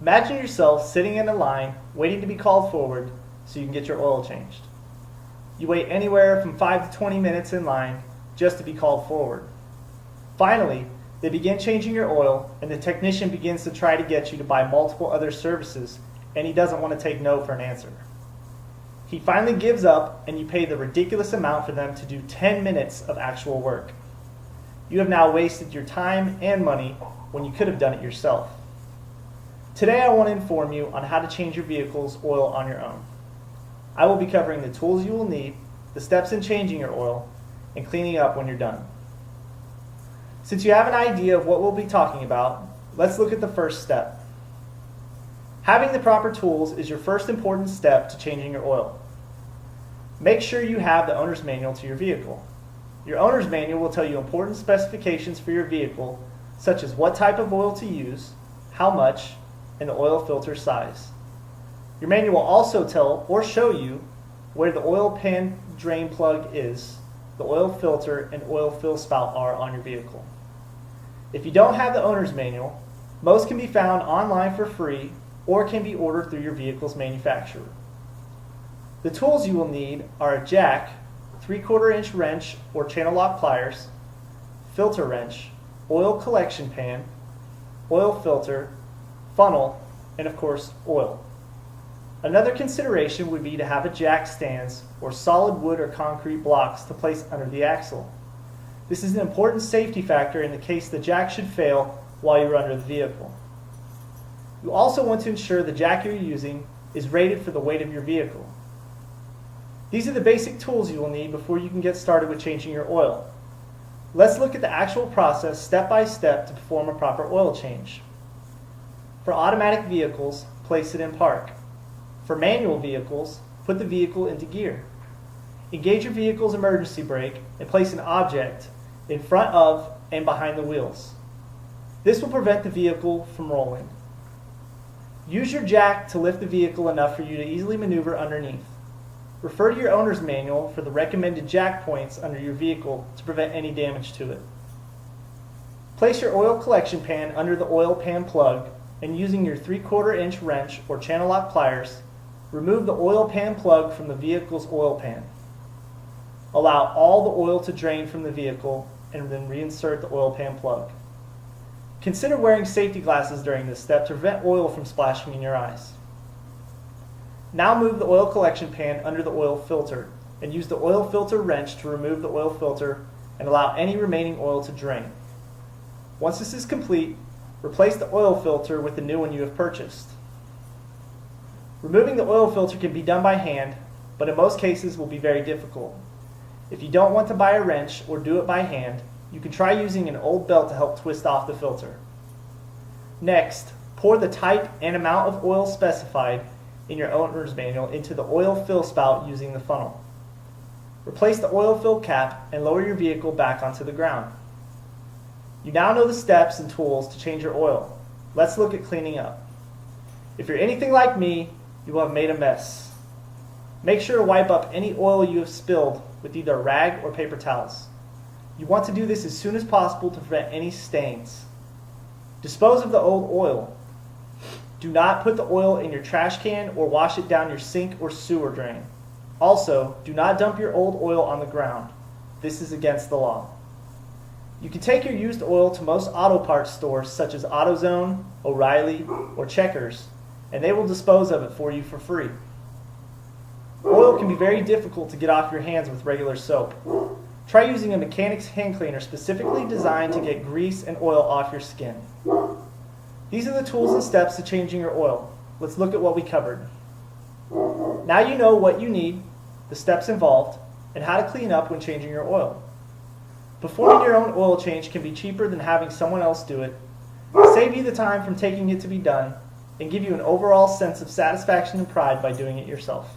Imagine yourself sitting in a line waiting to be called forward so you can get your oil changed. You wait anywhere from 5 to 20 minutes in line just to be called forward. Finally, they begin changing your oil and the technician begins to try to get you to buy multiple other services, and he doesn't want to take no for an answer. He finally gives up and you pay the ridiculous amount for them to do 10 minutes of actual work. You have now wasted your time and money when you could have done it yourself. Today I want to inform you on how to change your vehicle's oil on your own. I will be covering the tools you will need, the steps in changing your oil, and cleaning up when you're done. Since you have an idea of what we'll be talking about, let's look at the first step. Having the proper tools is your first important step to changing your oil. Make sure you have the owner's manual to your vehicle. Your owner's manual will tell you important specifications for your vehicle, such as what type of oil to use, how much, and the oil filter size. Your manual will also tell or show you where the oil pan drain plug is, the oil filter and oil fill spout are on your vehicle. If you don't have the owner's manual, most can be found online for free or can be ordered through your vehicle's manufacturer. The tools you will need are a jack, 3/4 inch wrench or channel lock pliers, filter wrench, oil collection pan, oil filter, funnel, and of course oil. Another consideration would be to have a jack stands or solid wood or concrete blocks to place under the axle. This is an important safety factor in the case the jack should fail while you're under the vehicle. You also want to ensure the jack you're using is rated for the weight of your vehicle. These are the basic tools you will need before you can get started with changing your oil. Let's look at the actual process step by step to perform a proper oil change. For automatic vehicles, place it in park. For manual vehicles, put the vehicle into gear. Engage your vehicle's emergency brake and place an object in front of and behind the wheels. This will prevent the vehicle from rolling. Use your jack to lift the vehicle enough for you to easily maneuver underneath. Refer to your owner's manual for the recommended jack points under your vehicle to prevent any damage to it. Place your oil collection pan under the oil pan plug and using your 3/4 inch wrench or channel lock pliers, remove the oil pan plug from the vehicle's oil pan. Allow all the oil to drain from the vehicle and then reinsert the oil pan plug. Consider wearing safety glasses during this step to prevent oil from splashing in your eyes. Now move the oil collection pan under the oil filter and use the oil filter wrench to remove the oil filter and allow any remaining oil to drain. Once this is complete, replace the oil filter with the new one you have purchased. Removing the oil filter can be done by hand, but in most cases will be very difficult. If you don't want to buy a wrench or do it by hand, you can try using an old belt to help twist off the filter. Next, pour the type and amount of oil specified in your owner's manual into the oil fill spout using the funnel. Replace the oil fill cap and lower your vehicle back onto the ground. You now know the steps and tools to change your oil. Let's look at cleaning up. If you're anything like me, you will have made a mess. Make sure to wipe up any oil you have spilled with either a rag or paper towels. You want to do this as soon as possible to prevent any stains. Dispose of the old oil. Do not put the oil in your trash can or wash it down your sink or sewer drain. Also, do not dump your old oil on the ground. This is against the law. You can take your used oil to most auto parts stores such as AutoZone, O'Reilly, or Checkers, and they will dispose of it for you for free. Oil can be very difficult to get off your hands with regular soap. Try using a mechanic's hand cleaner specifically designed to get grease and oil off your skin. These are the tools and steps to changing your oil. Let's look at what we covered. Now you know what you need, the steps involved, and how to clean up when changing your oil. Performing your own oil change can be cheaper than having someone else do it, save you the time from taking it to be done, and give you an overall sense of satisfaction and pride by doing it yourself.